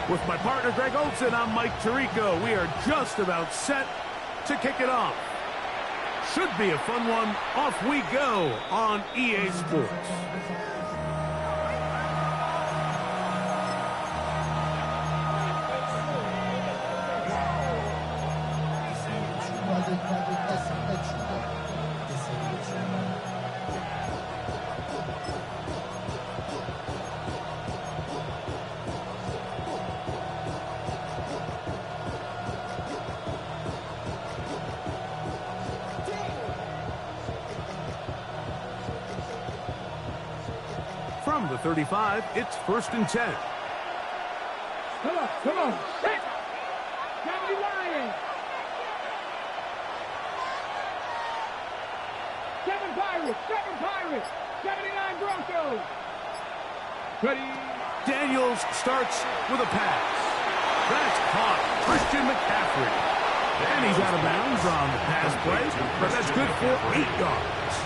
With my partner Greg Olson, I'm Mike Tirico. We are just about set to kick it off. Should be a fun one. Off we go on EA Sports. From the 35, it's 1st and 10. Come on, set! 70 Lions! 7 Pirates! 79 Broncos! Ready? Daniels starts with a pass. That's caught. Christian McCaffrey. And he's out of bounds on the pass play, but that's good for 8 yards.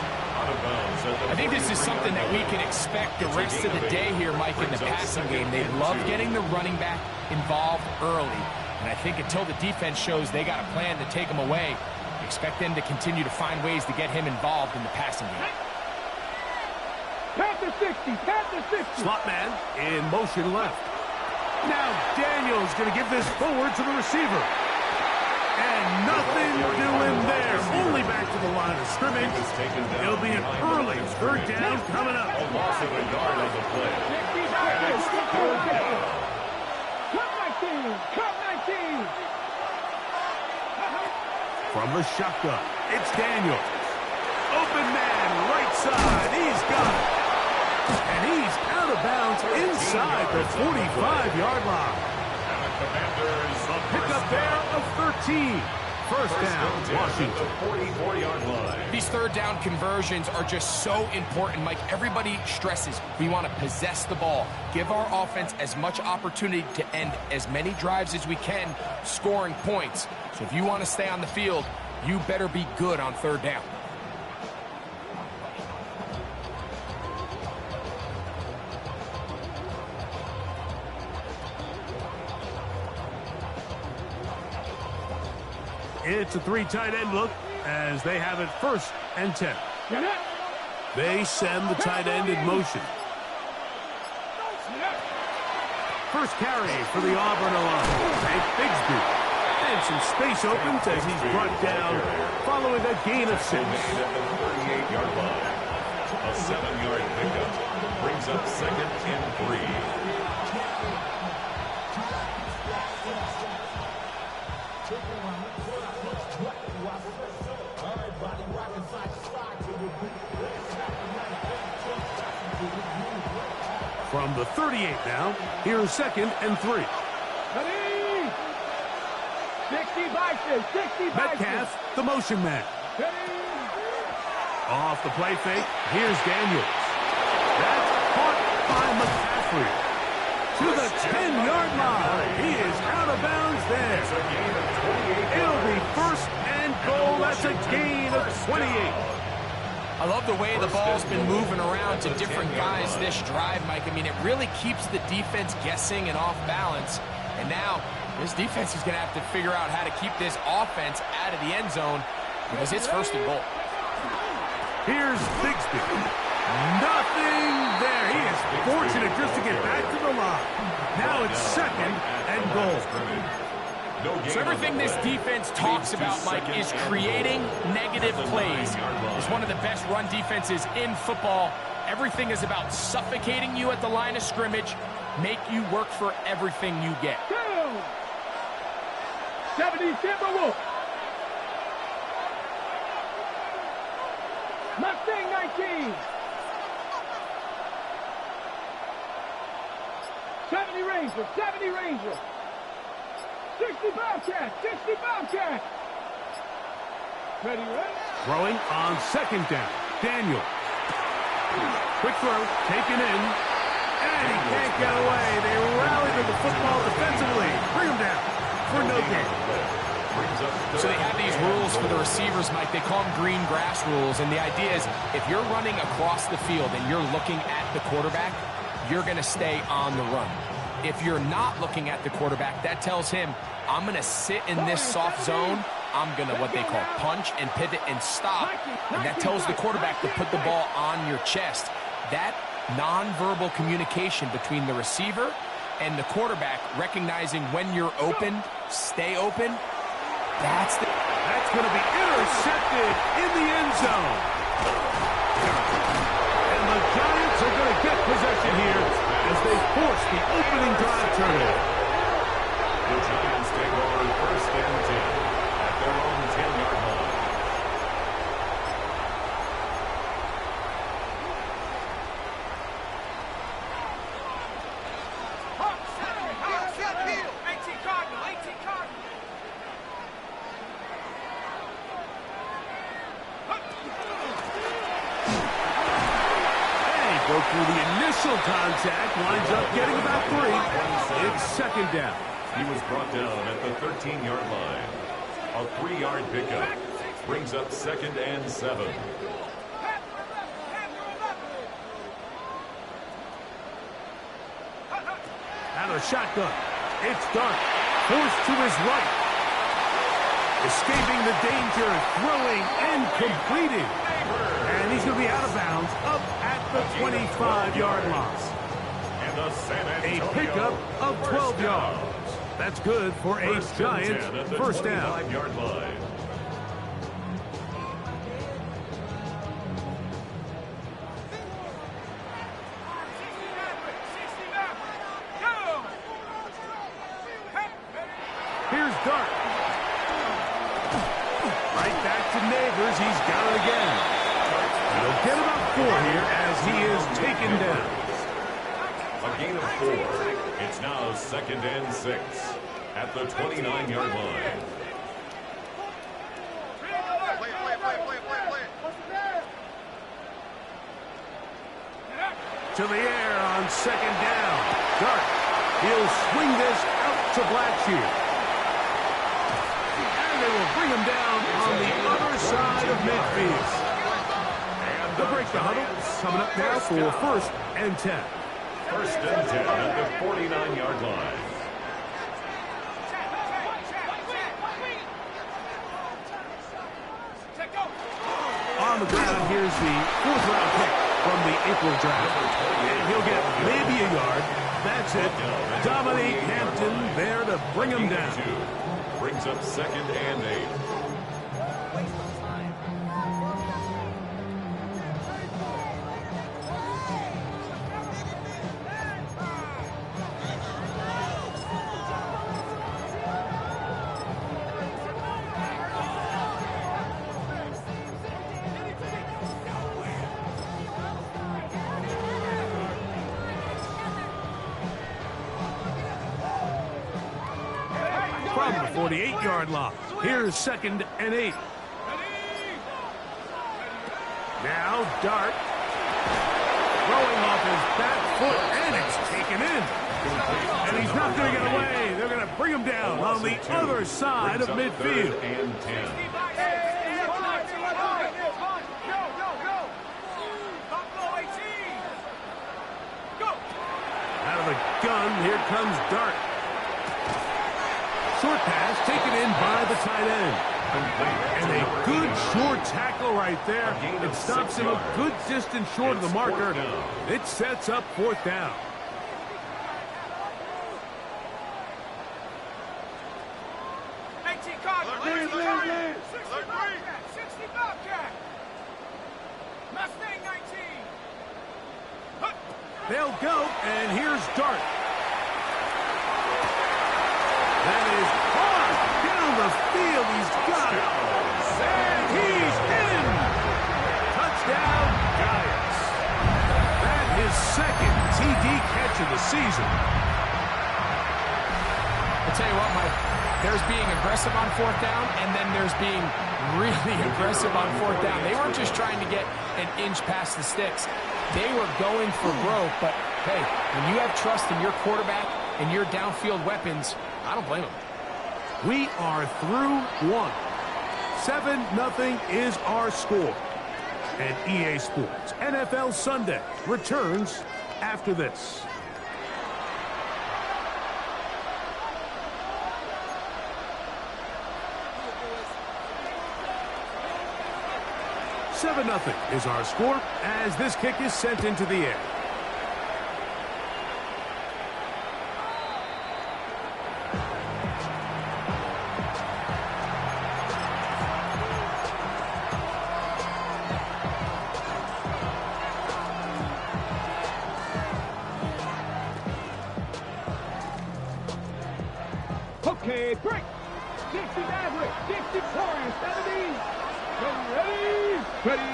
I think this is something that we can expect the rest of the day here, Mike, in the passing game. They love getting the running back involved early. And I think until the defense shows they got a plan to take him away, expect them to continue to find ways to get him involved in the passing game. Panther 60! Slot man in motion left. Now Daniels going to give this forward to the receiver. And nothing doing there. Only back to the line of scrimmage. It'll be an early 3rd down coming up. A loss of a yard on the play. Cup 19! From the shotgun, it's Daniels. Open man, right side. He's got it. And he's out of bounds inside the 45-yard line. A pickup there of 13. 1st down, Washington. 44-yard line. These 3rd down conversions are just so important, Mike. Everybody stresses we want to possess the ball, give our offense as much opportunity to end as many drives as we can, scoring points. So if you want to stay on the field, you better be good on 3rd down. It's a 3 tight end look as they have it 1st and 10. They send the tight end in motion. First carry for the Auburn line. Take Bigsby. And some space opens as he's brought down following a gain of 6. At the 38-yard line. A 7-yard pickup brings up 2nd and 3. From the 38 now, here's 2nd and 3. Ready? 60 Metcalf, the motion man. Ready? Off the play fake, here's Daniels. That's caught by McCaffrey. To the 10-yard line. He is out of bounds there. It'll be 1st and goal. That's a gain of 28. I love the way the ball's been moving around to different guys this drive, Mike. I mean, it really keeps the defense guessing and off balance. And now, this defense is going to have to figure out how to keep this offense out of the end zone because it's 1st and goal. Here's Bigsby. Nothing there. He is fortunate just to get back to the line. Now it's 2nd and goal. So everything this defense talks about, Mike, is creating negative plays. It's one of the best run defenses in football. Everything is about suffocating you at the line of scrimmage, make you work for everything you get. 70 Timberwolves. Mustang 19. 70 Rangers. 60 Bobcats. Ready? Throwing on 2nd down. Daniel. Quick throw, taken in. And he can't get away. They rally to the football defensively. Bring him down for no gain. So they have these rules for the receivers, Mike. They call them green grass rules. And the idea is if you're running across the field and you're looking at the quarterback, you're going to stay on the run. If you're not looking at the quarterback, that tells him, I'm going to sit in this soft zone. I'm going to what they call punch and pivot and stop. And that tells the quarterback to put the ball on your chest. That nonverbal communication between the receiver and the quarterback, recognizing when you're open, stay open, that's going to be intercepted in the end zone. And the Giants are going to get possession here as they force the opening drive turnover. The Giants take over first and 10 at their own 10-yard line. Go through the initial contact, winds up getting about 3. It's second down. He was brought down at the 13-yard line. A 3-yard pickup brings up second and 7. Out of the shotgun. It's Dart. Forced to his right. Escaping the danger, throwing and completing. And he's going to be out of bounds up at the 25-yard line. A pickup of 12 yards. That's good for a Giants first down. 25-yard line. Here's Dart. Right back to Neighbors. He's got it again. He'll get about 4 here as he is taken down. A gain of 4. It's now second and 6 at the 29-yard line. To the air on second down. Dart. He'll swing this out to Blackshear. And they will bring him down on the other side of midfield. They'll break the huddle. Coming up now for first and 10. First and 10 at the 49-yard line. On the ground, here's the 4th-round pick from the April draft. And he'll get maybe a yard. That's it. Dominique Hampton there to bring him down. Brings up second and 8. From the 48-yard line. Here's second and 8. Now Dart. Throwing off his back foot, and it's taken in. And he's not going to get away. They're going to bring him down on the other side of midfield. And 10. Out of the gun, here comes Dart. Short pass taken in by the tight end. And a good short tackle right there. It stops him a good distance short of the marker. It sets up 4th down. They'll go, and here's Dart. That is hard down the field. He's got it. And he's in. Touchdown, Giants. That is second TD catch of the season. I'll tell you what, Mike, there's being aggressive on 4th down, and then there's being really aggressive on 4th down. They weren't just trying to get an inch past the sticks. They were going for broke, but, hey, when you have trust in your quarterback and your downfield weapons, I don't blame them. We are through 1. 7-0 is our score. And EA Sports NFL Sunday returns after this. 7-0 is our score as this kick is sent into the air. Okay, break. 60 average. 60 points. 70. Ready.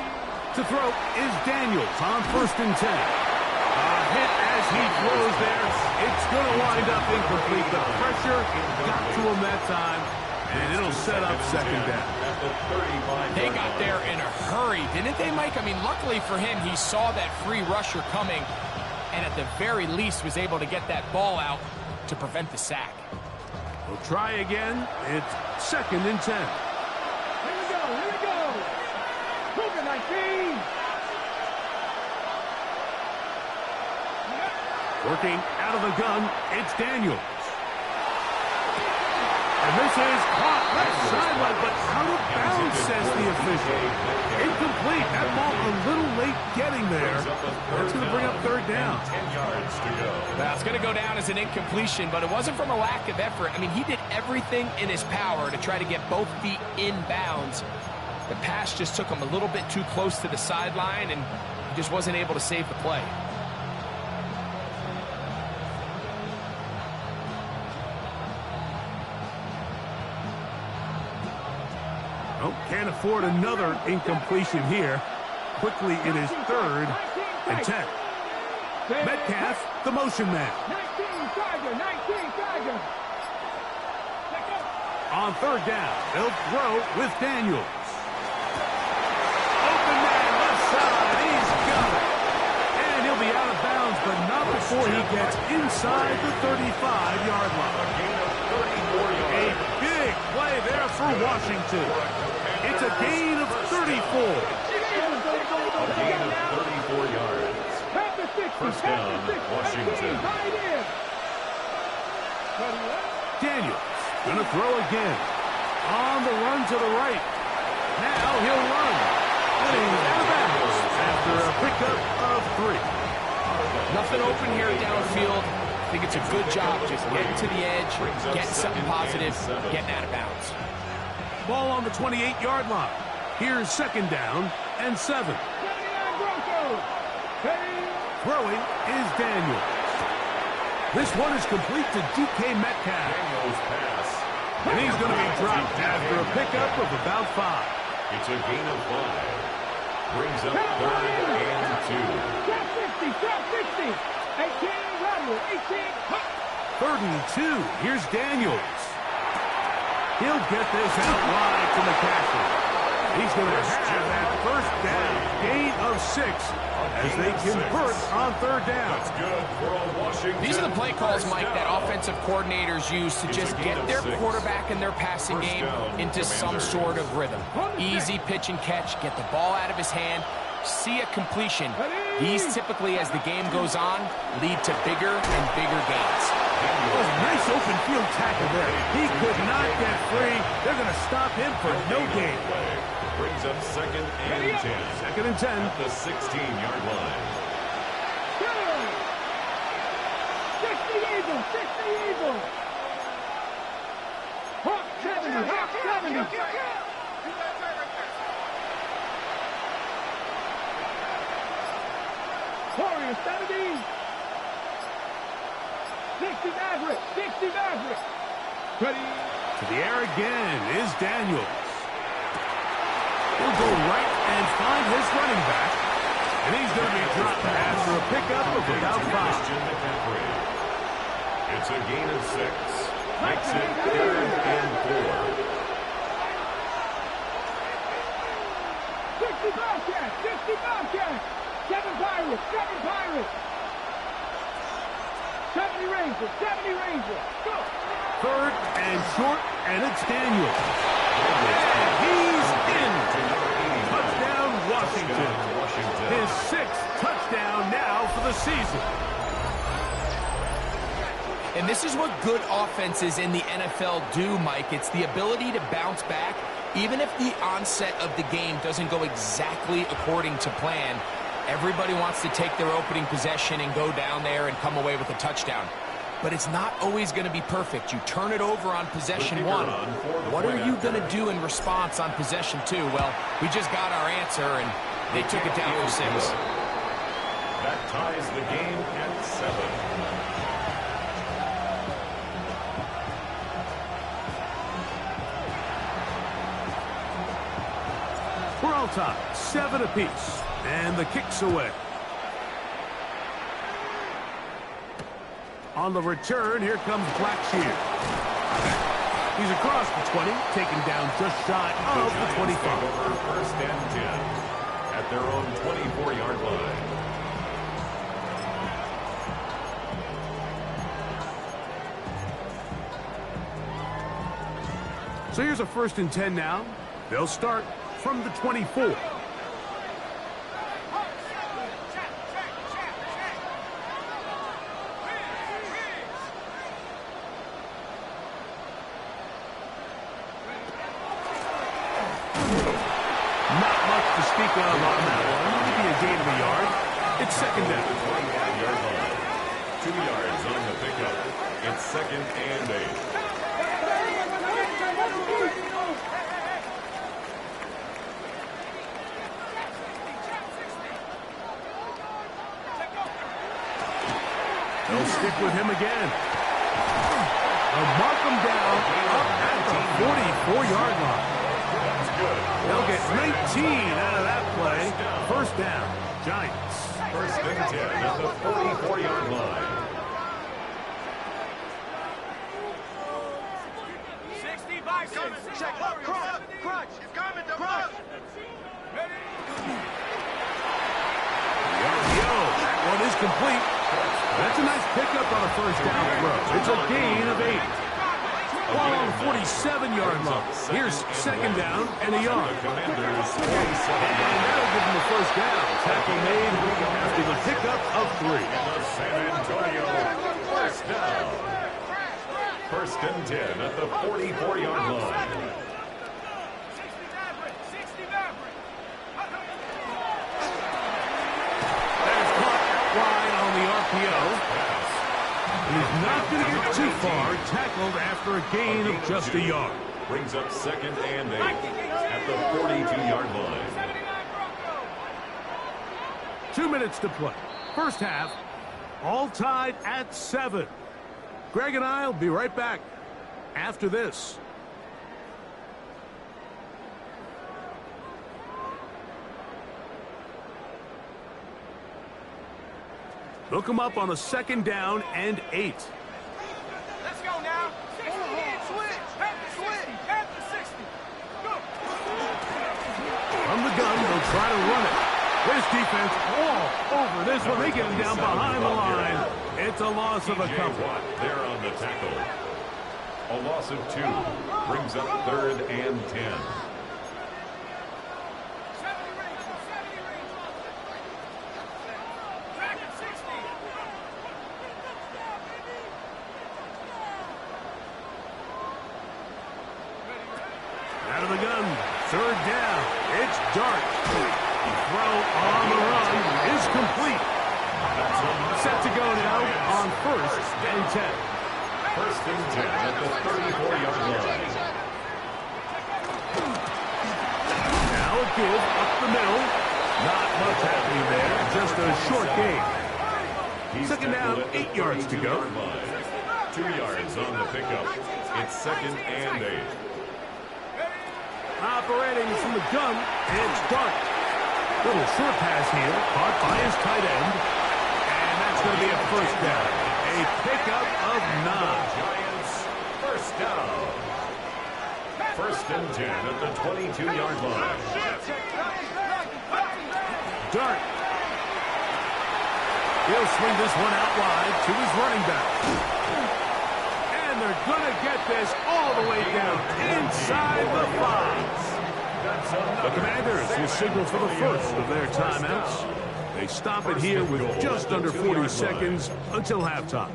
To throw is Daniels on 1st and 10. A hit as he throws there. It's going to wind up incomplete. The pressure got to him that time, and it'll set up 2nd down. They got there in a hurry, didn't they, Mike? I mean, luckily for him, he saw that free rusher coming, and at the very least was able to get that ball out to prevent the sack. We'll try again. It's 2nd and 10. Here we go. Cougar 19. Working out of the gun, it's Daniels. And this is caught left sideline, but out of bounds, says the official. Incomplete. That ball a little late getting there. That's going to bring up 3rd down. 10 yards to go. That's going to go down as an incompletion, but it wasn't from a lack of effort. I mean, he did everything in his power to try to get both feet in bounds. The pass just took him a little bit too close to the sideline, and he just wasn't able to save the play. Oh, can't afford another incompletion here. Quickly, it is 3rd and 10. Metcalf, the motion man. 19 Tiger. On 3rd down, they'll throw with Daniels. Open man, left side, he's got it. And he'll be out of bounds, but not before he gets inside the 35-yard line. A big play there for Washington. It's a gain of 34. A gain of 34 yards. First down, Washington. Daniels going to throw again. On the run to the right. Now he'll run. And he's out of bounds after a pickup of 3. Nothing open here downfield. I think it's a good job just getting to the edge, getting something positive, getting out of bounds. Ball on the 28-yard line. Here's 2nd down and 7. Throwing is Daniels. This one is complete to DK Metcalf. Daniels pass. And he's going to be dropped after a pickup of about 5. It's a gain of 5. Brings up 3rd and 2. Drop 60. 18, Rodwell, 18, 3rd and 2. Here's Daniels. He'll get this out wide to McCaffrey. He's going to have that 1st down. Gain of 6 as they convert on 3rd down. That's good for a Washington. These are the play calls, Mike, that offensive coordinators use to just get their quarterback and their passing game into some sort of rhythm. Easy pitch and catch, get the ball out of his hand, see a completion. These typically, as the game goes on, lead to bigger and bigger gains. Oh, nice open field tackle there. He could not get free. They're going to stop him for no gain. Brings up 2nd and 10. 2nd and 10. At the 16-yard line. 60 Eagles. Hawk 70. Warriors 70. 60 Maverick. Ready. To the air again is Daniels. He'll go right and find his running back. And he's going to be dropped after a pickup of about 5. It's a gain of 6. Makes it 3rd and 4. 60 Bobcats. 7 Pirates. 70 Rangers. Go. 3rd and short, and it's Daniels. And he's in. Touchdown, Washington. His 6th touchdown now for the season. And this is what good offenses in the NFL do, Mike. It's the ability to bounce back Even if the onset of the game doesn't go exactly according to plan, everybody wants to take their opening possession and go down there and come away with a touchdown. But it's not always going to be perfect. You turn it over on possession one. What are you going to do in response on possession two? Well, we just got our answer, and they took it down for 6. That ties the game at 7. We're all tied, 7 apiece, and the kick's away. On the return, here comes Blackshear. He's across the 20, taken down just shy of the 25. Over 1st and 10 at their own 24-yard line. So here's a 1st and 10 now. They'll start from the 24. Speak of on that one. Maybe a gain of a yard. It's 2nd down. 25-yard line. 2 yards on the pickup. It's 2nd and 8. They'll stick with him again. They'll mark him down up at the 44-yard line. They'll get 19 out of that play. 1st down, Giants. 1st and 10 at the 44-yard line. 65 coming. Check. Crunch. He's coming to crunch. That one is complete. That's a nice pickup on a 1st down throw. It's a gain of 8. Ball on the 47-yard line. Here's 2nd down and a yard. Commanders 47. And that'll give them the 1st down. Tackle made after the pickup of 3. San Antonio 1st down. 1st and 10 at the 44-yard line. That is caught wide on the RPO. He's not going to get too far. Tackled after a gain of just a yard. Brings up 2nd and 8 at the 42-yard line. 2 minutes to play. 1st half, all tied at 7. Greg and I will be right back after this. Hook him up on a 2nd down and 8. Let's go now. 60. Switch. Head to 60. Go. From the gun, they'll try to run it. This defense all over this one. They get him down behind the line. It's a loss of a couple. There on the tackle. A loss of 2 brings up 3rd and 10. Out of the gun, 3rd down. It's Dart. Throw on the run is complete. Set to go now on 1st and 10. 1st and 10 at the 34-yard line. Now a give up the middle. Not much happening there. Just a short gain. 2nd down, 8 yards to go. 2 yards on the pickup. It's 2nd and 8. Operating from the gun, it's Dart. Little short pass here, caught by his tight end. And that's going to be a 1st down. A pickup of 9. Giants 1st down. 1st and 10 at the 22-yard line. Dart. He'll swing this one out wide to his running back. And they're going to get this all the way down inside the 5. The Commanders will signal for the 1st of their timeouts. They stop it here with just under 40 seconds until halftime.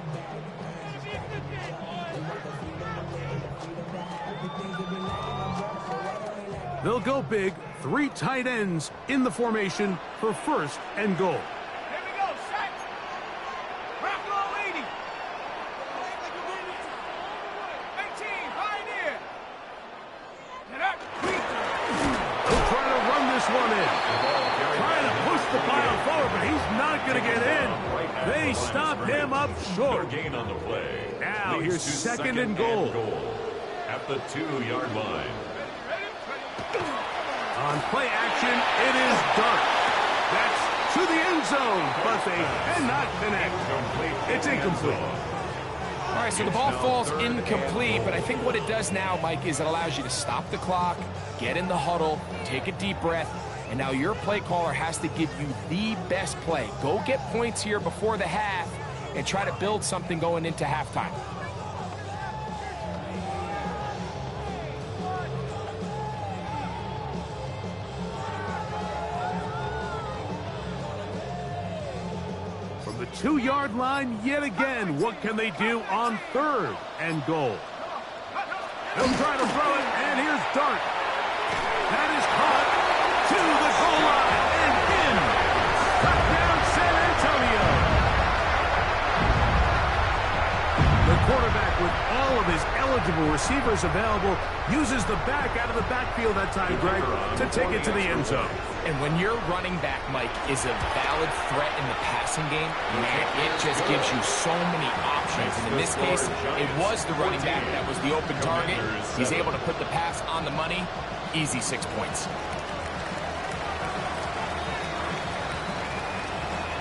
They'll go big, 3 tight ends in the formation for first and goal. Here we go, set. Rock roll 80. 18, pioneer. Get up. They'll try to run this one in. Trying to push the pile forward, but he's not going to get in. They stop him up short. Gain on the play. Now Leads here's to second and goal. At the 2-yard line. On play action, it is Dart. That's to the end zone, but they cannot connect. It's incomplete. All right, so the ball falls incomplete, but I think what it does now, Mike, is it allows you to stop the clock, get in the huddle, take a deep breath, and now your play caller has to give you the best play. Go get points here before the half and try to build something going into halftime. From the 2-yard line yet again, what can they do on third and goal? They'll try to throw it, and here's Dart. That is caught to the goal line and in. Touchdown, San Antonio. The quarterback, with all of his eligible receivers available, uses the back out of the backfield that time, Greg, to take it to the end zone. And when your running back, Mike, is a valid threat in the passing game, man, it just gives you so many options. And in this case, it was the running back that was the open target. He's able to put the pass on the money. Easy 6 points.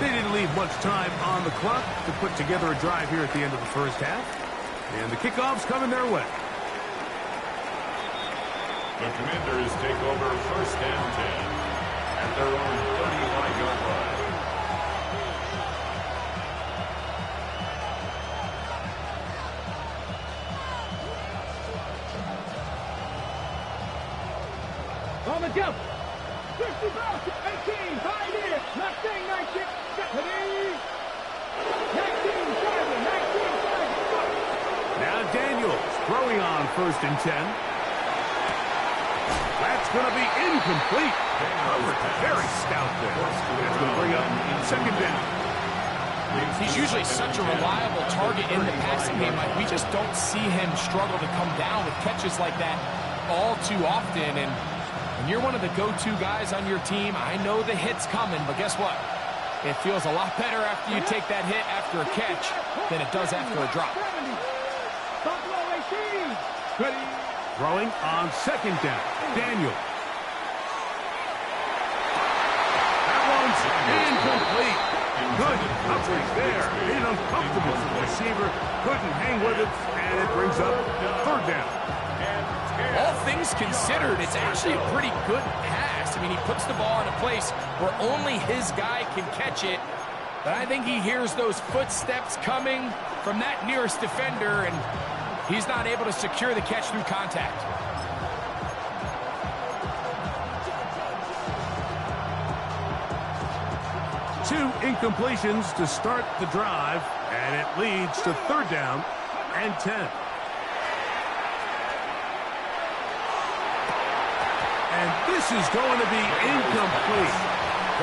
They didn't leave much time on the clock to put together a drive here at the end of the first half. And the kickoff's coming their way. The Commanders take over first and 10 at their own 35-yard line. On the jump. 50 balls, 18, pioneer, 19, 19, 19, Now Daniels throwing on first and 10. That's going to be incomplete. Very stout there. That's going to bring up second down. He's usually such a reliable target in the passing game. Like, we just don't see him struggle to come down with catches like that all too often. And when you're one of the go-to guys on your team, I know the hit's coming, but guess what? It feels a lot better after you take that hit after a catch than it does after a drop. Throwing on second down. Daniel. That one's incomplete. Good coverage there. Made it uncomfortable for the receiver. Couldn't hang with it, and it brings up third down. All things considered, it's actually a pretty good pass. I mean, he puts the ball in a place where only his guy can catch it. But I think he hears those footsteps coming from that nearest defender, and he's not able to secure the catch through contact. Two incompletions to start the drive, and it leads to third down and 10. And this is going to be incomplete.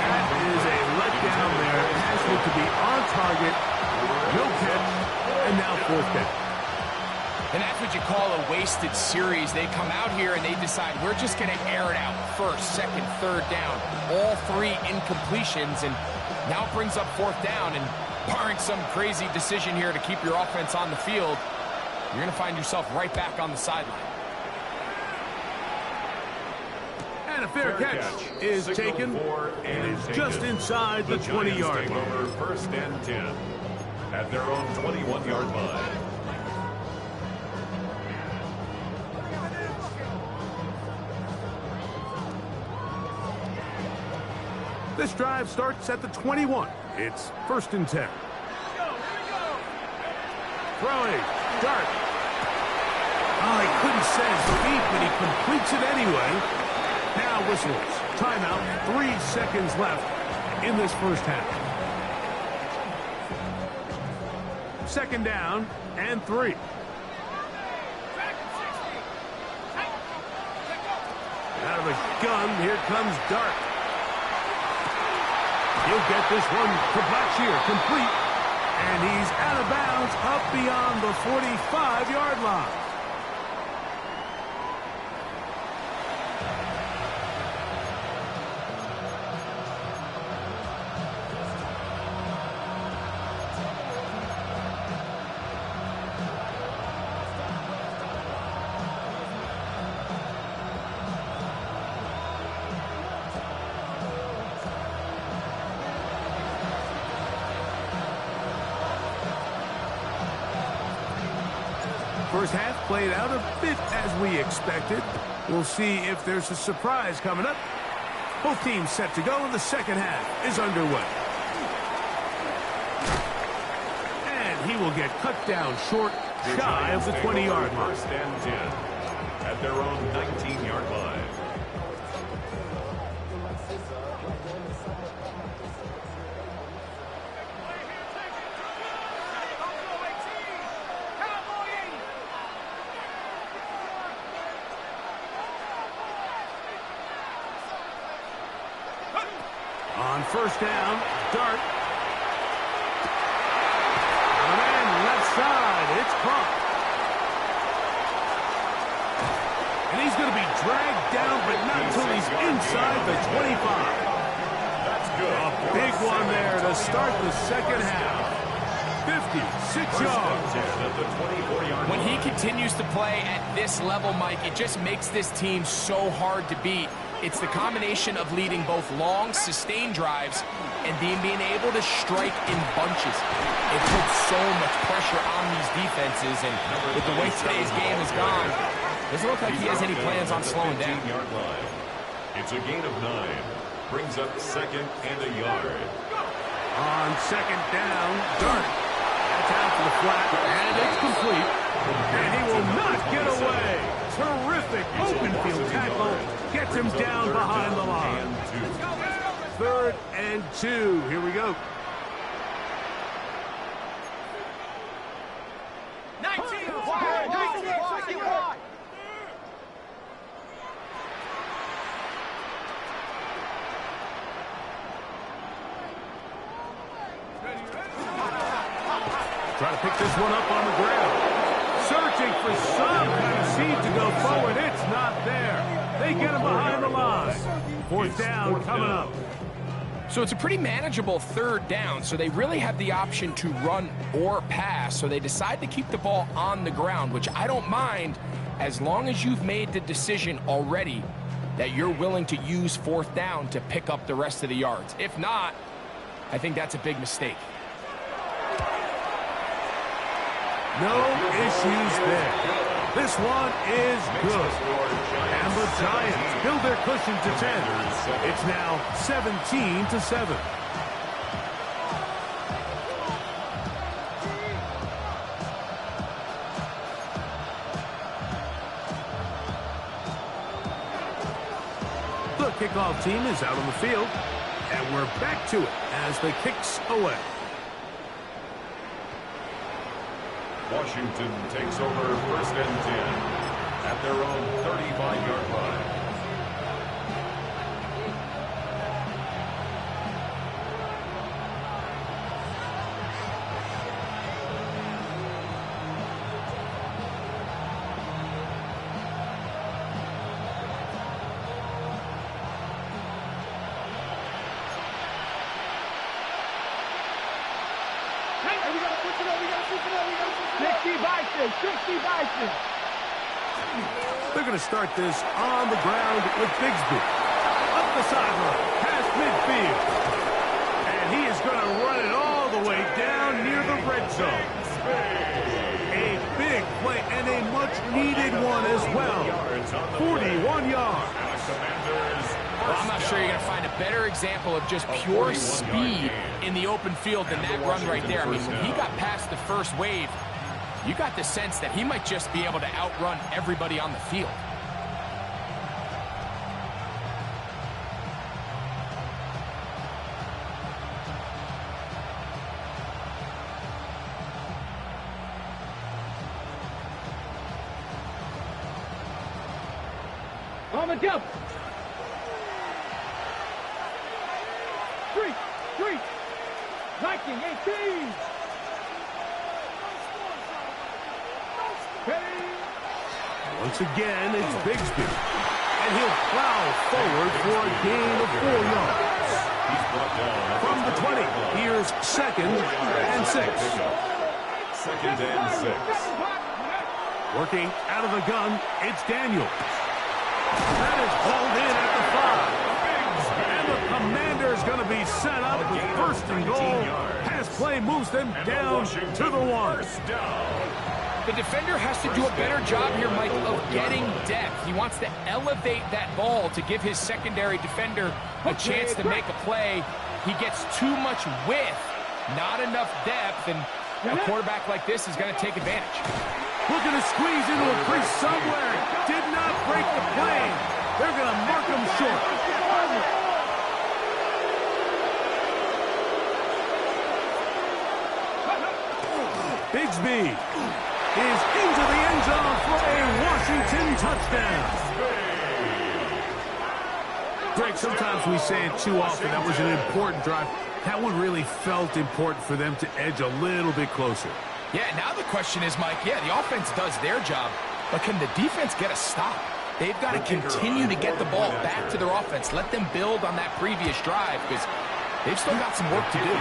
That is a letdown there. Has to be on target. No catch, and now fourth down. And that's what you call a wasted series. They come out here and they decide, we're just going to air it out. First, second, third down. All three incompletions, and now it brings up fourth down. And barring some crazy decision here to keep your offense on the field, you're going to find yourself right back on the sideline. And a fair catch is taken. It is just inside the 20-yard line. Over first and 10 at their own 21-yard line. This drive starts at the 21. It's first and 10. Throwing. Dart. Oh, he couldn't set his feet, but he completes it anyway. Now whistles. Timeout. 3 seconds left in this first half. Second down and 3. Out of the gun, here comes Dart. He'll get this one to Blackshear, complete. And he's out of bounds up beyond the 45-yard line. First half played out a bit as we expected. We'll see if there's a surprise coming up. Both teams set to go, and the second half is underway. And he will get cut down short, shy of the 20-yard line. First and 10 at their own 19-yard line. On first down, Dart. And left side, it's caught. And he's going to be dragged down, but not until he's inside the 25. That's good. A big one there to start the second half. 56 yards. When he continues to play at this level, Mike, it just makes this team so hard to beat. It's the combination of leading both long, sustained drives and being able to strike in bunches. It puts so much pressure on these defenses, and with the way today's game has gone, doesn't look like he has any plans on slowing down. It's a gain of 9. Brings up second and a yard. On second down, Dart. That's out to the flat, and it's complete. And he will not get away. Terrific open field tackle. Gets him down behind the line. 3rd and 2. Here we go. 19 wide. 19 wide. Try to pick this one up on the ground. Searching for some kind of seed to go forward. It's not there. They get him behind the line. Fourth down coming up. So it's a pretty manageable 3rd down, so they really have the option to run or pass, so they decide to keep the ball on the ground, which I don't mind as long as you've made the decision already that you're willing to use 4th down to pick up the rest of the yards. If not, I think that's a big mistake. No issues there. This one is good. And the Giants build their cushion to 10. It's now 17-7. The kickoff team is out on the field. And we're back to it as the kicks away. Washington takes over 1st and 10 at their own 35-yard line. They're going to start this on the ground with Bigsby. Up the sideline, past midfield. And he is going to run it all the way down near the red zone. A big play and a much-needed one as well. 41 yards. Well, I'm not sure you're going to find a better example of just pure speed in the open field than that run right there. I mean, when he got past the first wave, you got the sense that he might just be able to outrun everybody on the field. On the jump. Striking 18. Once again, it's Bigsby. And he'll plow forward for a gain of 4 yards. He's brought down From the 20, here's 2nd and 6. Second and 6. Working out of the gun, it's Daniels. That is hauled in at the 5. And the Commander's going to be set up with 1st and goal. Pass play moves them down to the 1. The defender has to do a better job here, Mike, of getting depth. He wants to elevate that ball to give his secondary defender a chance to make a play. He gets too much width, not enough depth, and a quarterback like this is going to take advantage. Looking to squeeze into a crease somewhere. Did not break the plane. They're going to mark him short. Bigsby is into the end zone for a Washington touchdown. Greg, sometimes we say it too often. That was an important drive. That one really felt important for them to edge a little bit closer. Yeah, now the question is, Mike, yeah, the offense does their job, but can the defense get a stop? They've got to continue to get the ball back to their offense. Let them build on that previous drive because they've still got some work to do.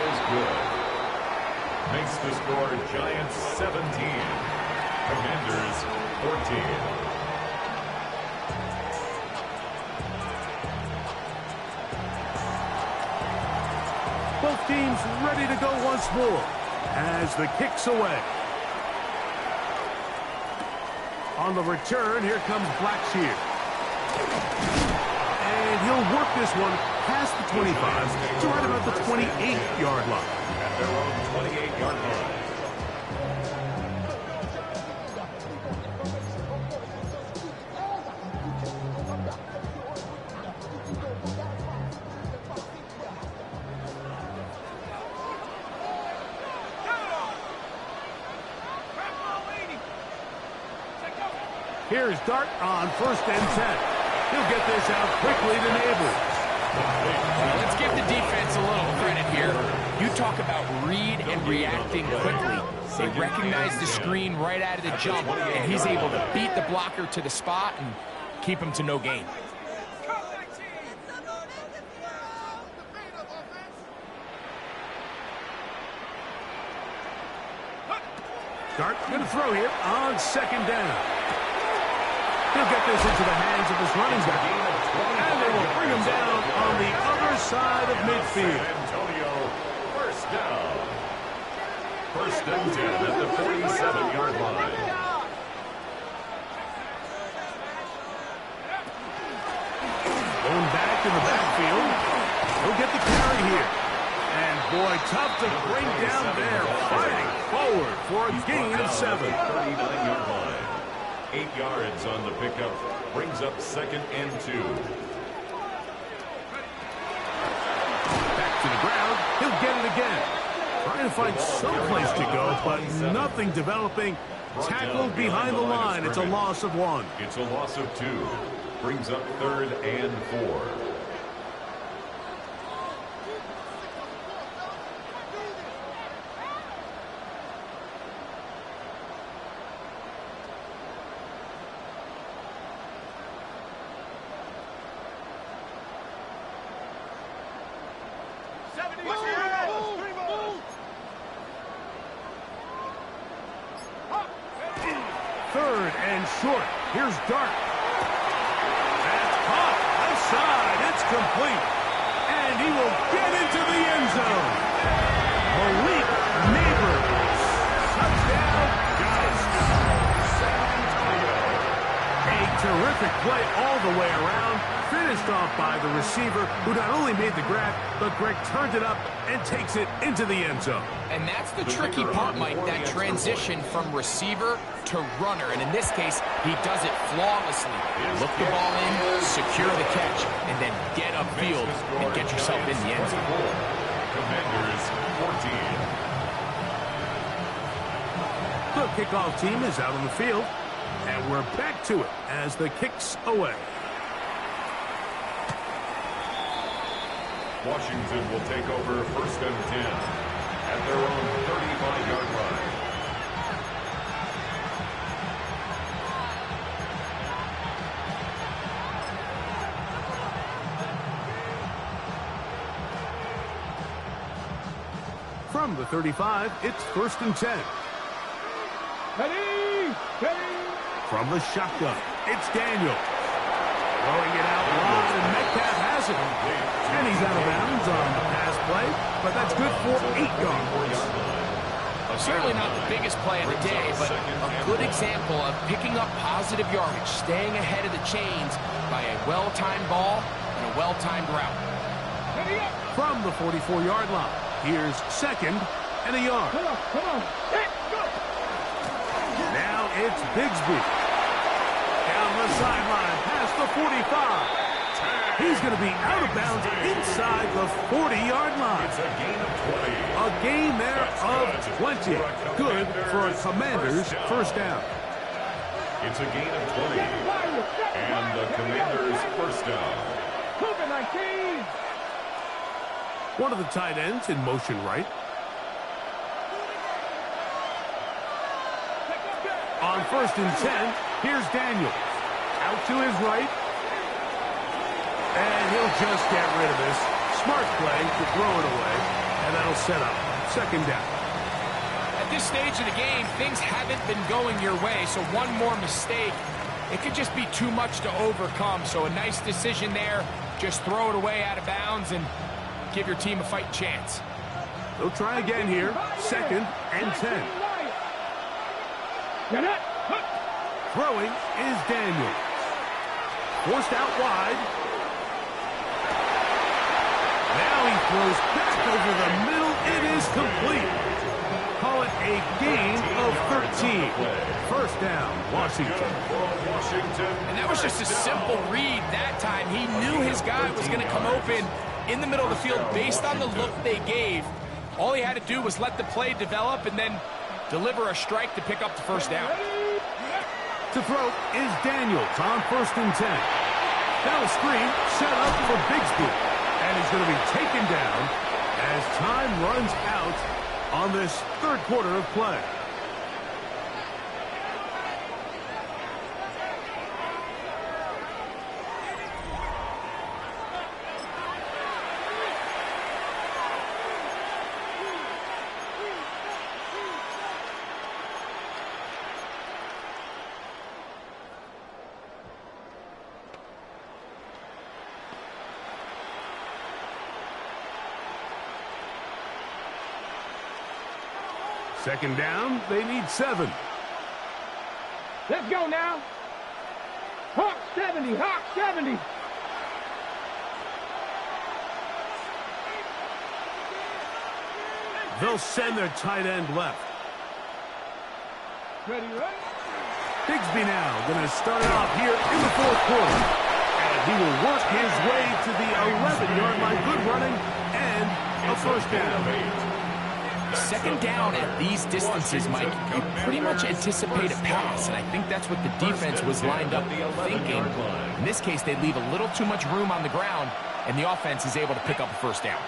Makes the score Giants 17, Commanders 14. Both teams ready to go once more as the kick's away. On the return, here comes Blackshear. And he'll work this one past the 25 to right about the 28-yard line. At their own 28-yard line. Here's Dart on 1st and 10. He'll get this out quickly to Neighbors. Well, let's give the defense a little credit here. You talk about read and reacting quickly. They recognize the screen right out of the jump, and he's able to beat the blocker to the spot and keep him to no gain. Dart going to throw here on 2nd down. He'll get this into the hands of his running back. And they will bring him down on the other side of midfield. Antonio, first down. 1st and 10 at the 47-yard line. Going back in the backfield. He'll get the carry here. And boy, tough to bring down there. Fighting forward for a gain of 7. 39-yard line. 8 yards on the pickup. Brings up 2nd and 2. Back to the ground. He'll get it again. Trying to find some place to go, but nothing developing. Tackled behind the line. It's a loss of 1. It's a loss of 2. Brings up 3rd and 4. Third and short. Here's Dart. That's caught. Outside. It's complete. And he will get into the end zone. Malik Neighbors. Touchdown. A terrific play all the way around. Finished off by the receiver, who not only made the grab, but Greg turned it up and takes it into the end zone. And that's the tricky part, Mike, that transition from receiver to runner. And in this case, he does it flawlessly. Look the ball in, secure the catch, and then get upfield and get yourself in the end zone. Commanders 14. The kickoff team is out on the field, and we're back to it as the kick's away. Washington will take over 1st and 10. at their own 35-yard line. From the 35, it's 1st and 10. From the shotgun, it's Daniel. Throwing it out wide, and Metcalf has it. And he's out of bounds on the pass play, but that's good for 8 yards. Well, certainly not the biggest play of the day, but a good example of picking up positive yardage, staying ahead of the chains by a well-timed ball and a well-timed route. From the 44-yard line, here's 2nd and a yard. Now it's Bigsby. Down the sideline, past the 45. He's going to be out of bounds inside the 40-yard line. It's a gain of 20. A gain there of 20. Good for a Commanders' first down. It's a gain of 20. And the Commanders' first down. One of the tight ends in motion right. On 1st and 10, here's Daniel. Out to his right. And he'll just get rid of this. Smart play to throw it away. And that'll set up 2nd down. At this stage of the game, things haven't been going your way, so one more mistake, it could just be too much to overcome. So a nice decision there. Just throw it away out of bounds and give your team a fighting chance. They'll try again here. 2nd and 10. Throwing is Daniel. Forced out wide. Now he throws back over the middle. It is complete. Call it a gain of 13. First down, Washington. And that was just a simple read that time. He knew his guy was going to come open in the middle of the field based on the look they gave. All he had to do was let the play develop and then deliver a strike to pick up the first down. To throw is Daniels on 1st and 10. Now a screen set up for Bigsby. And he's going to be taken down as time runs out on this 3rd quarter of play. Second down, they need 7. Let's go now. Hawk 70, Hawk 70. They'll send their tight end left. Ready, right? Bigsby now going to start it off here in the 4th quarter. And he will work his way to the 11-yard line. Good running and a first down. Second down at these distances, Mike, you pretty much anticipate a pass, and I think that's what the defense was lined up thinking. In this case, they leave a little too much room on the ground, and the offense is able to pick up a first down.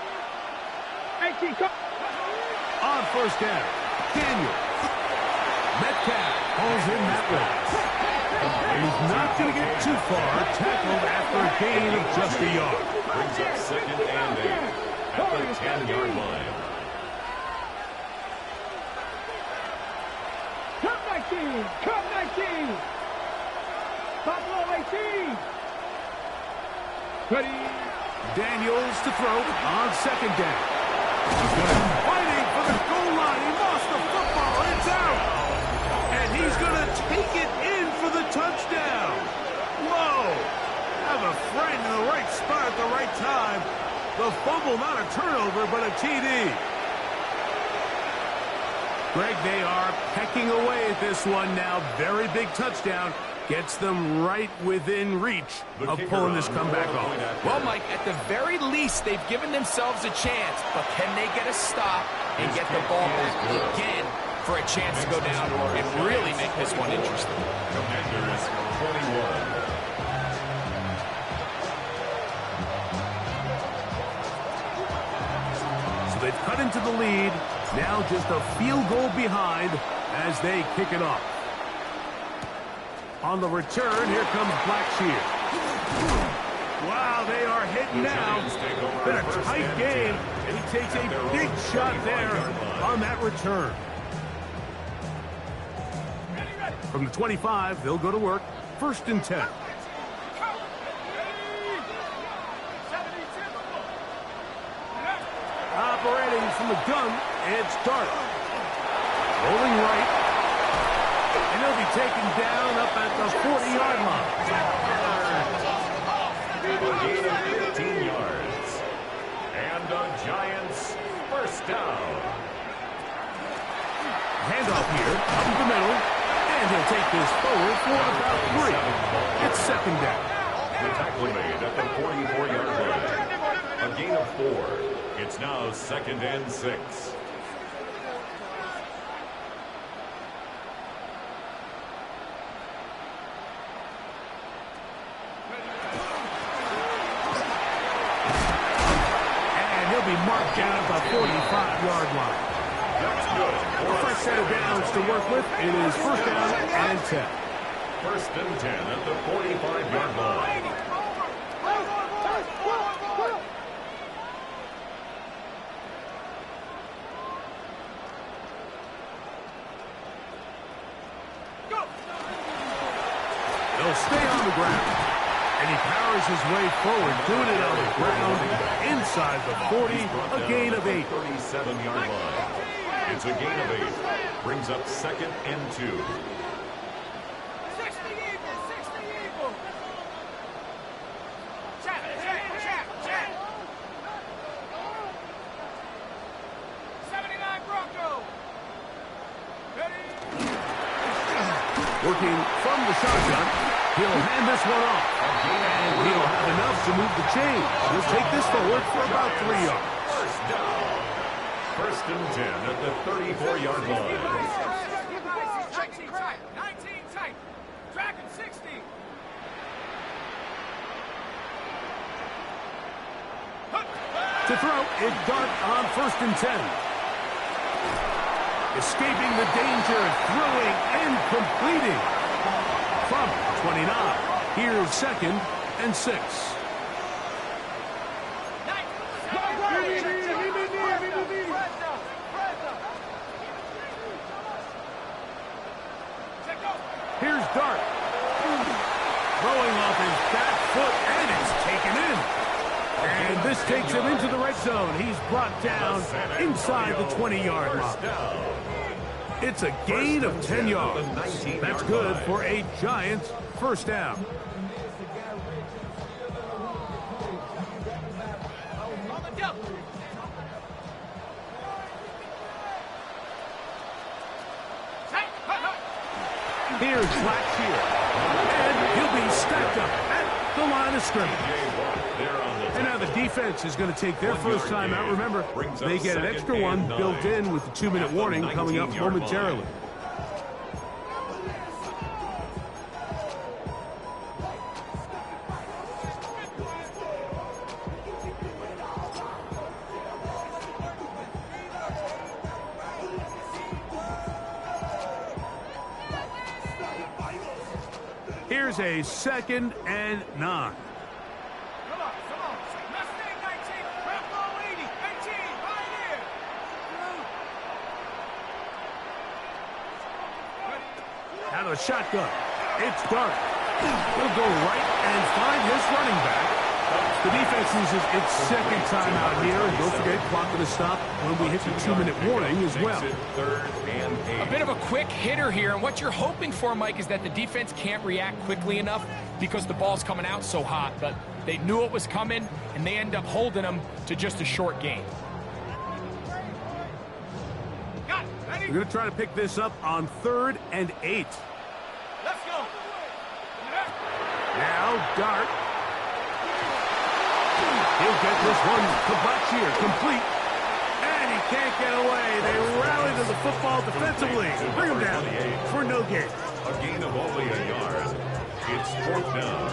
On first down, Daniel. Metcalf pulls in that way. He's not going to get too far. Tackled after a gain of just a yard. Brings up 2nd and 8 at the 10-yard line. Cup 19. Buffalo 18. Ready. Daniels to throw on 2nd down. He's going to be fighting for the goal line. He lost the football. It's out. And he's going to take it in for the touchdown. Whoa. Have a friend in the right spot at the right time. The fumble, not a turnover, but a TD. Greg, they are pecking away at this one now. Very big touchdown. Gets them right within reach of pulling this comeback off. Well, Mike, at the very least, they've given themselves a chance. But can they get a stop and get the ball back again for a chance to go down and really make this one interesting? Commanders 21. So they've cut into the lead Now just a field goal behind as they kick it off. On the return, here comes Blackshear. Wow, they are hitting now. Been a tight game, and he takes a big shot there on that return. From the 25, they'll go to work. 1st and 10. Operating from the gun, it's Dart. Rolling right. And he'll be taken down up at the 40-yard line. A gain of 15 yards. And the Giants' first down. Handoff here, up the middle. And he'll take this forward for about 3. It's 2nd down. The tackle made at the 44-yard line. A gain of 4. It's now 2nd and 6. And he'll be marked down at the 45-yard line. That's good. Fresh set of downs to work with. It is 1st down and 10. 1st and 10 at the 45-yard line. He'll stay on the ground. And he powers his way forward, doing it on the ground inside the 40, a gain of 8. 37-yard line. It's a gain of 8. Brings up 2nd and 2. 60 evil. Check. 79 Bronco. Ready? Working from the shotgun, he'll hand this one off. And he'll have enough to move the chains. He'll take this forward for about 3 yards. First down. 1st and 10 at the 34-yard line. 19 tight. Dragon 60. To throw, it's Dart on 1st and 10. Escaping the danger, throwing and completing. From 29. Here's 2nd and 6. Here's Dart. Throwing off his back foot, and it's taken in. And this takes him into the red zone. He's brought down inside the 20-yard line. It's a gain of 10 yards. That's good for a Giants first down. Here's Blackshear. And he'll be stacked up at the line of scrimmage. And now the defense is going to take their first time out. Remember, they get an extra one built in with the 2-minute warning coming up momentarily. Here's a 2nd and 9. Come on. Mustang 19, Rebel 80, 18, Pioneer. Out of the shotgun. It's Dart. He'll go right and find his running back. The defense uses its 2nd time out here. And don't forget, clock going to stop when we hit the 2-minute warning as well. A bit of a quick hitter here, and what you're hoping for, Mike, is that the defense can't react quickly enough because the ball's coming out so hot. But they knew it was coming, and they end up holding them to just a short gain. We're going to try to pick this up on 3rd and 8. Let's go. Now, Dart. He'll get this one to Blackshear, complete. And he can't get away. They rally to the football defensively. Bring him down for no gain. A gain of only a yard. It's 4th down.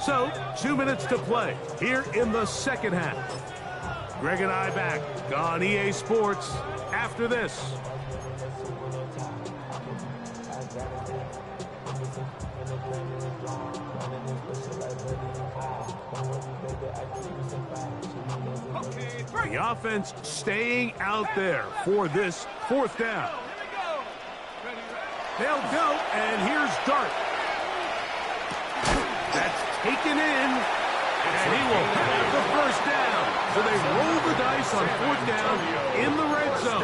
So, 2 minutes to play here in the second half. Greg and I back on EA Sports after this. The offense staying out there for this fourth down. They'll go, and here's Dart. That's taken in, and he will have the first down. So they roll the dice on fourth down in the red zone,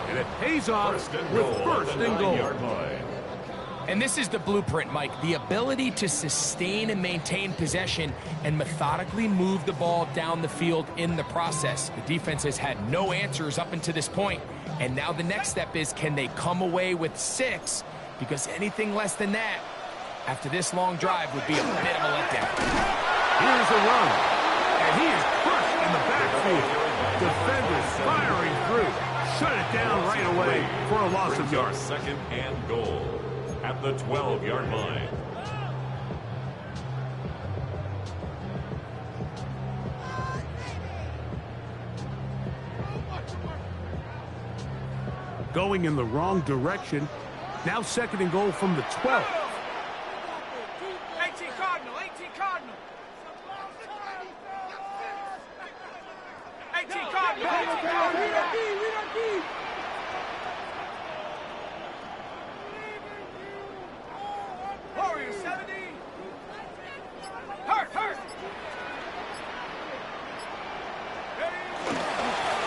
and it pays off with first and goal. And this is the blueprint, Mike. The ability to sustain and maintain possession and methodically move the ball down the field in the process. The defense has had no answers up until this point, and now the next step is, can they come away with 6? Because anything less than that, after this long drive, would be a bit of a letdown. Here's a run, and he is crushed in the backfield. Defenders firing through. Shut it down right away for a loss of yards. Second and goal at the 12-yard line. Going in the wrong direction. Now second and goal from the 12. 18 Cardinal, 18 Cardinal. 18 Cardinal, 18 Cardinal. Warrior 70. Hurt.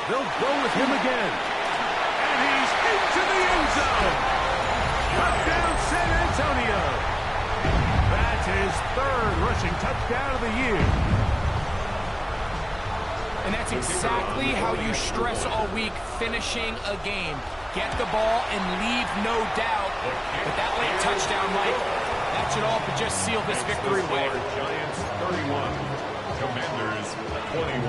They'll go with him again. And he's into the end zone. Touchdown, San Antonio. That's his third rushing touchdown of the year. And that's exactly how you stress all week, finishing a game. Get the ball and leave no doubt. But that late touchdown, Mike, that should all but just seal this victory away. Giants 31, Commanders 21.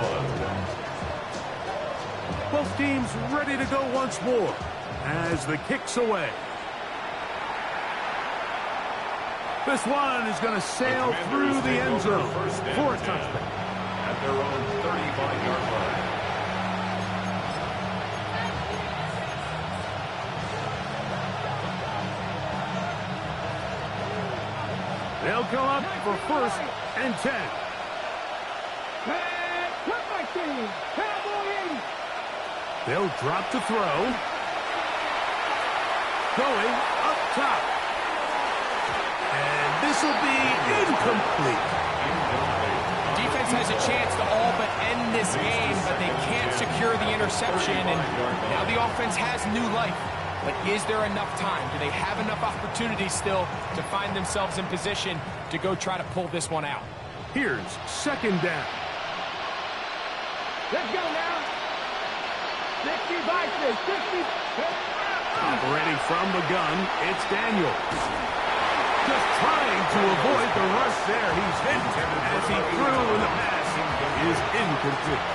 Both teams ready to go once more as the kick's away. This one is going to sail through the end zone for a touchdown. At their own 35-yard line. They'll come up for first and 10. They'll drop to throw. Going up top. And this will be incomplete. Defense has a chance to all but end this game, but they can't secure the interception, and now the offense has new life. But is there enough time? Do they have enough opportunities still to find themselves in position to go try to pull this one out? Here's second down. Let's go now. 60 by 60. Operating from the gun, it's Daniels. Just trying to avoid the rush there. He's hit as he threw, and the pass is incomplete.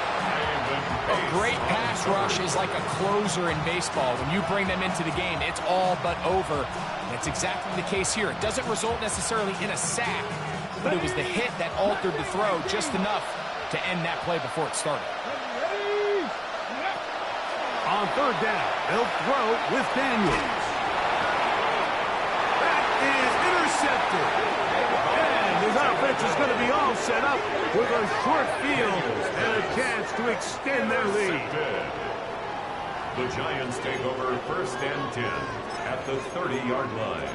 A great pass rush is like a closer in baseball. When you bring them into the game, it's all but over. That's exactly the case here. It doesn't result necessarily in a sack, but it was the hit that altered the throw just enough to end that play before it started. On third down, they'll throw with Daniels. That is intercepted. And his offense is going to be all set up with a short field and a chance to extend their lead. The Giants take over first and 10 at the 30-yard line.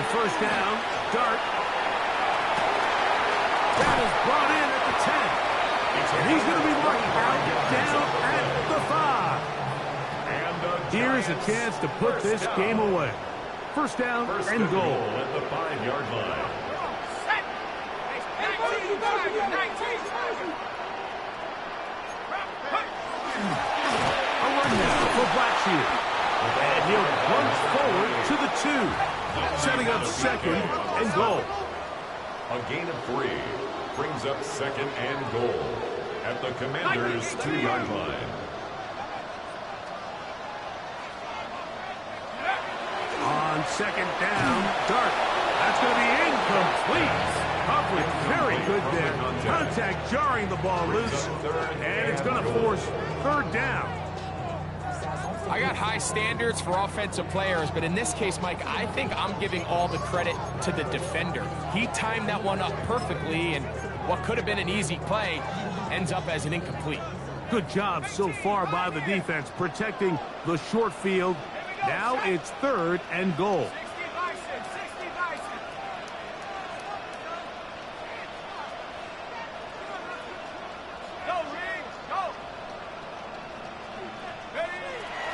First down, Dart. That is brought in at the 10. And he's going to be marked out down at the 5. Here's a chance to put this game away. First down and goal. At the 5-yard line. A run now for Blackshear. And he'll plunge forward to the 2, setting up second and goal. A gain of 3 brings up second and goal at the Commanders' 2-yard line. On second down, Dart. That's going to be incomplete. Coverage very good there. Contact jarring the ball loose, and it's going to force third down. I got high standards for offensive players, but in this case, Mike, I think I'm giving all the credit to the defender. He timed that one up perfectly, and what could have been an easy play ends up as an incomplete. Good job so far by the defense protecting the short field. Now it's third and goal.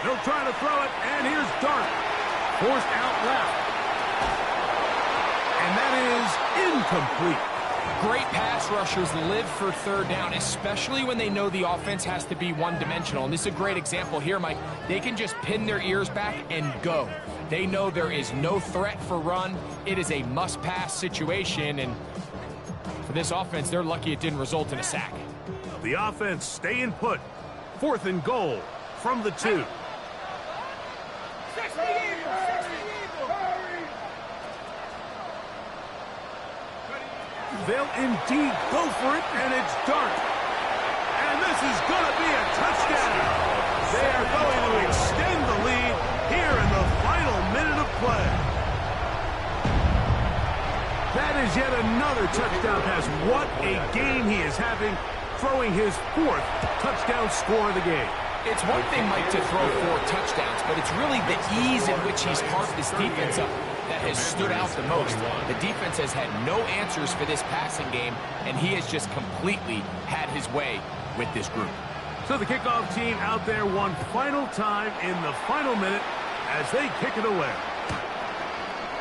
He'll try to throw it, and here's Dart. Forced out left. And that is incomplete. Great pass rushers live for third down, especially when they know the offense has to be one-dimensional. And this is a great example here, Mike. They can just pin their ears back and go. They know there is no threat for run. It is a must-pass situation, and for this offense, they're lucky it didn't result in a sack. The offense staying put. Fourth and goal from the 2. They'll indeed go for it, and it's Dart. And this is going to be a touchdown. They are going to extend the lead here in the final minute of play. That is yet another touchdown pass. What a game he is having, throwing his 4th touchdown score of the game. It's one thing, Mike, to throw 4 touchdowns, but it's really the ease in which he's carved this defense up that has stood out the most. The defense has had no answers for this passing game, and he has just completely had his way with this group. So the kickoff team out there one final time in the final minute as they kick it away.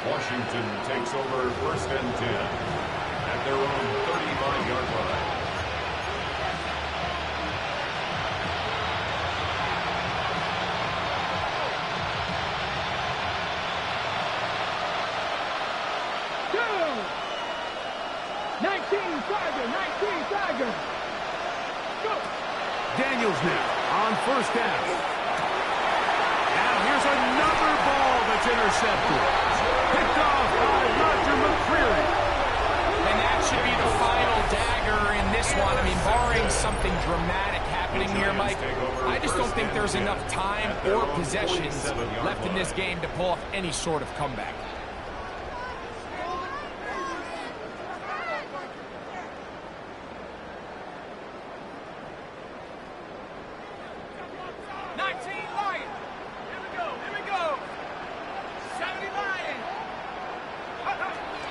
Washington takes over first and 10 at their own 35-yard line. Daniels now on first down. Now here's another ball that's intercepted. Picked off by Roger McCreary. And that should be the final dagger in this one. I mean, barring something dramatic happening here, Mike, I just don't think there's enough time or possessions left in this game to pull off any sort of comeback.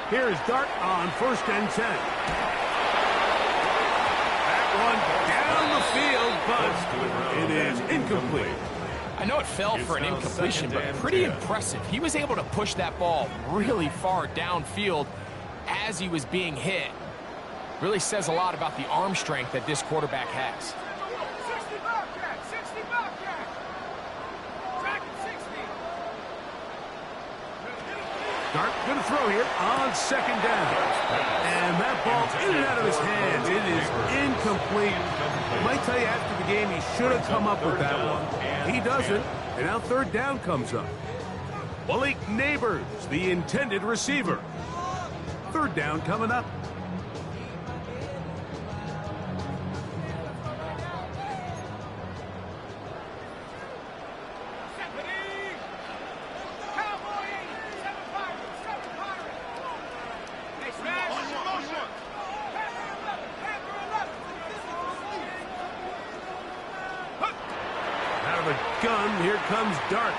Here's Dart on first and 10. That one down the field, but it is incomplete. I know it fell for an incompletion, but pretty impressive. He was able to push that ball really far downfield as he was being hit. Really says a lot about the arm strength that this quarterback has. Dart going to throw here on second down. And that ball in and out of his hands. It is incomplete. I might tell you after the game he should have come up with that one. He doesn't, and now third down comes up. Malik Neighbors, the intended receiver. Third down coming up. Gun, here comes Dart.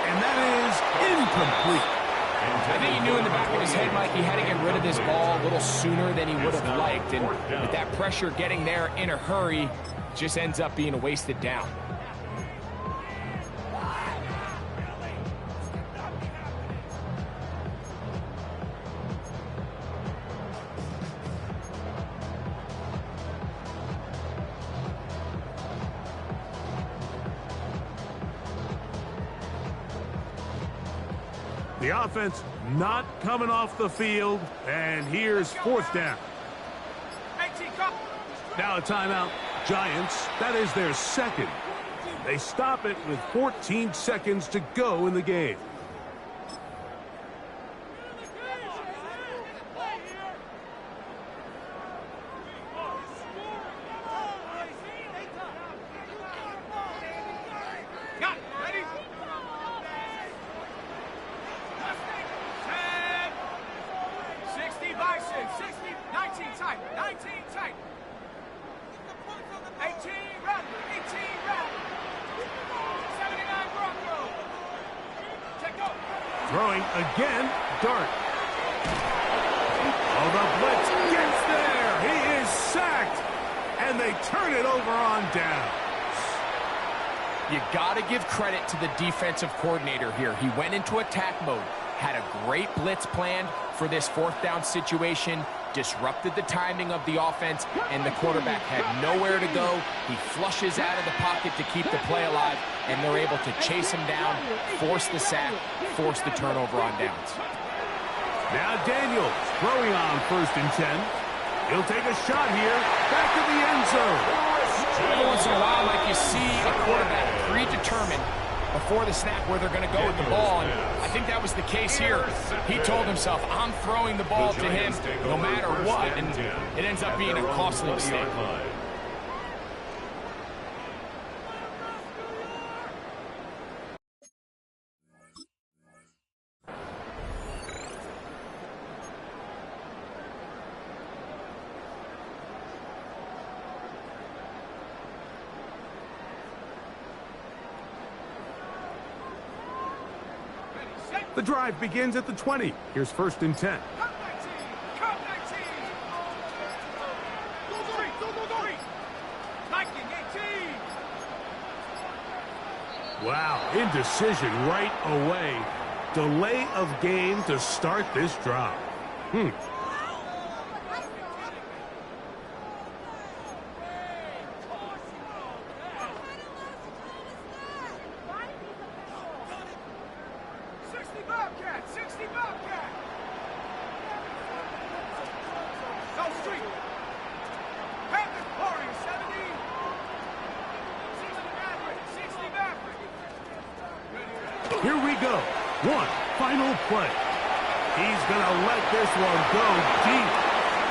And that is incomplete. I think he knew in the back of his head, Mike, he had to get rid of this ball a little sooner than he would have liked. And with that pressure getting there in a hurry, just ends up being a wasted down. The offense not coming off the field, and here's fourth down. Now a timeout. Giants, that is their second. They stop it with 14 seconds to go in the game. Throwing again, Dart. Oh, the blitz gets there. He is sacked, and they turn it over on downs. You got to give credit to the defensive coordinator here. He went into attack mode, had a great blitz plan for this fourth down situation, disrupted the timing of the offense, and the quarterback had nowhere to go. He flushes out of the pocket to keep the play alive, and they're able to chase him down, force the sack, force the turnover on downs. Now Daniels throwing on 1st and 10. He'll take a shot here, back to the end zone. Every once in a while, like you see a quarterback predetermined before the snap where they're going to go with the ball, and I think that was the case here. He told himself, I'm throwing the ball to him no matter what, and it ends up being a costly mistake. The drive begins at the 20. Here's 1st and 10. Wow, indecision right away. Delay of game to start this drive. Here we go. One final play. He's going to let this one go deep.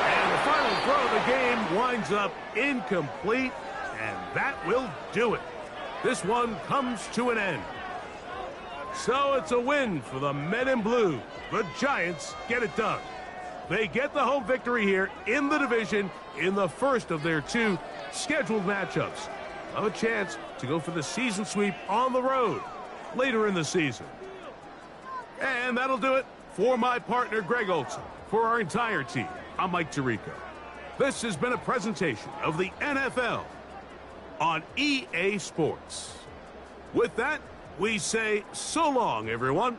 And the final throw of the game winds up incomplete, and that will do it. This one comes to an end. So it's a win for the men in blue. The Giants get it done. They get the home victory here in the division in the first of their 2 scheduled matchups. Have a chance to go for the season sweep on the road later in the season. And that'll do it for my partner, Greg Olson. For our entire team, I'm Mike Tirico. This has been a presentation of the NFL on EA Sports. With that, we say so long, everyone.